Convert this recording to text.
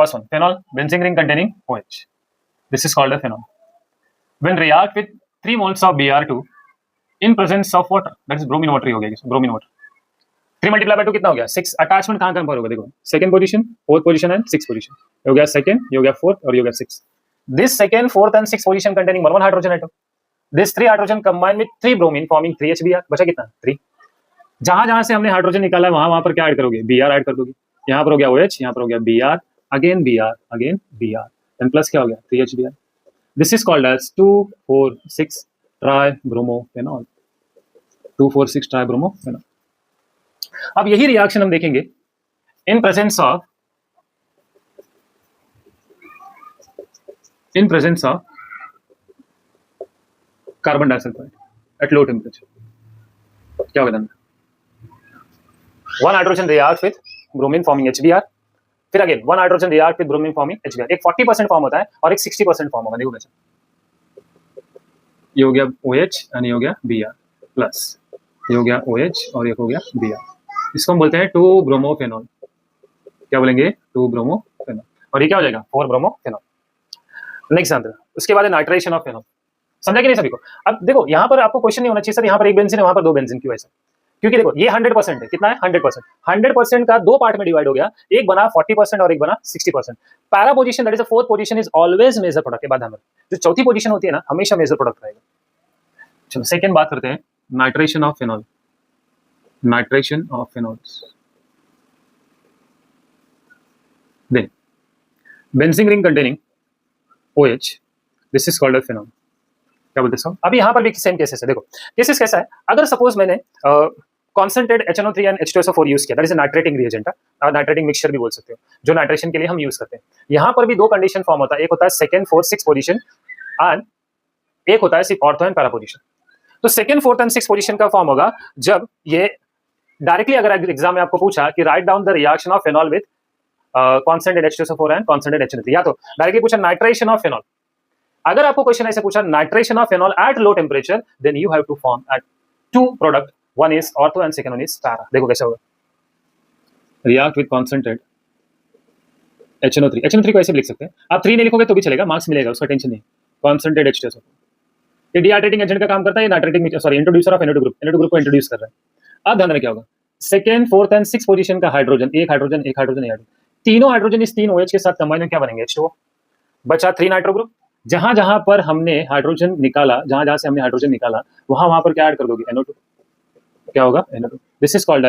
First one, phenol, benzene ring containing OH. This is called a phenol. When react with 3 moles of Br2 in presence of water, that is bromine water ही हो गया, bromine water. 3 multiplied by 2 कितना हो गया? 6. Attachment कहाँ पर होगा? देखो, second position, fourth position and six position. ये हो गया सेकंड, ये हो गया फोर्थ और ये हो गया six. This second, fourth and sixth position containing one hydrogen atom. This 3 hydrogen combined with 3 bromine forming 3 HBr. बचा कितना? 3. जहां से हमने हाइड्रोजन निकाला है वहां पर क्या ऐड करोगे? Br ऐड कर दोगे. यहाँ पर हो गया OH, यहाँ पर हो गया Br, again Br, and plus क्या हो गया? 3 HBr. This is called as 2,4,6 tribromophenol. 2,4,6 tribromophenol. अब यही रिएक्शन हम देखेंगे in presence of carbon disulphide eight low temperature. क्या होगा? One hydrogen react with bromine forming HBr. फिर again one hydrogen react with bromine forming HBr. एक 40% form होता है और एक 60% फॉर्म होगा. देखो बच्चा, ये हो गया OH और ये हो गया Br प्लस, ये हो गया OH और ये हो गया Br. इसको हम बोलते हैं 2-ब्रोमोफेनॉल. क्या बोलेंगे? 2-ब्रोमोफेनॉल. और ये क्या हो जाएगा? 4-ब्रोमोफेनॉल. Next answer. उसके बाद नाइट्रेशन ऑफ फेनॉल. समझा कि नहीं सभी को? अब देखो यहाँ पर आपको क्वेश्चन नहीं होना चाहिए सर यहाँ पर एक बेंजीन है वहां पर दो बेंजीन, क्यों ऐसा? क्योंकि देखो ये 100% है. कितना है? 100%. 100% का दो पार्ट में डिवाइड हो गया. एक बना 40% और एक बना 60%. Para position, that is the fourth position, is always major product के बाद हमें जो चौथी पोजीशन होती है ना, हमेशा मेजर प्रोडक्ट रहेगा. चलो सेकंड बात करते हैं, nitration of phenol. Nitration of phenols. Then benzene ring containing OH, this is called a phenol. क्या बोलते हैं? अब यहाँ पर भी सेम केसेस है. देखो केसेस कैसा है, अगर सपोज मैंने concentrated HNO3 and H2SO4 use किया, that is a nitrating reagent है, नाइट्रेटिंग मिक्सचर भी बोल सकते हो, जो नाइट्रेशन के लिए हम यूज करते हैं. यहाँ पर भी दो कंडीशन फॉर्म होता है, एक होता है second, fourth, six position and एक होता है सिर्फ ऑर्थो एंड पैरा पोजीशन. तो second, fourth and six position का फॉर्म होगा जब ये डायरेक्टली, अगर एग्जाम में आपको पूछा कि write down the reaction of phenol with concentrated H2SO4 and concentrated HNO3, या तो डायरेक्टली पूछा नाइट्रेशन ऑफ फेनॉल. अगर आपको क्वेश्चन ऐसे पूछा nitration of phenol at low temperature, then you have to form at two product, one is ortho and second one is para. देखो कैसे होगा. रिएक्ट विद कॉन्सेंट्रेटेड HNO3 को ऐसे भी लिख सकते हैं आप. 3 नहीं लिखोगे तो भी चलेगा, मार्क्स मिलेगा, उसका टेंशन नहीं. कॉन्सेंट्रेटेड H2SO4, ये डिहाइड्रेटिंग एजेंट का काम करता है, nitrating introducer of NO2 group को इंट्रोड्यूस कर रहा है. अब ध्यान रखना क्या होगा, second, fourth and six position का हाइड्रोजन, एक हाइड्रोजन, तीनों हाइड्रोजन इस तीन OH के साथ कंबाइन में क्या बनेंगे? H2O. बचा 3 नाइट्रो ग्रुप. जहां पर हमने हाइड्रोजन निकाला, जहां से हमने हाइड्रोजन निकाला, वहां पर क्या ऐड कर दोगे? NO2. क्या होगा? NO2. This is called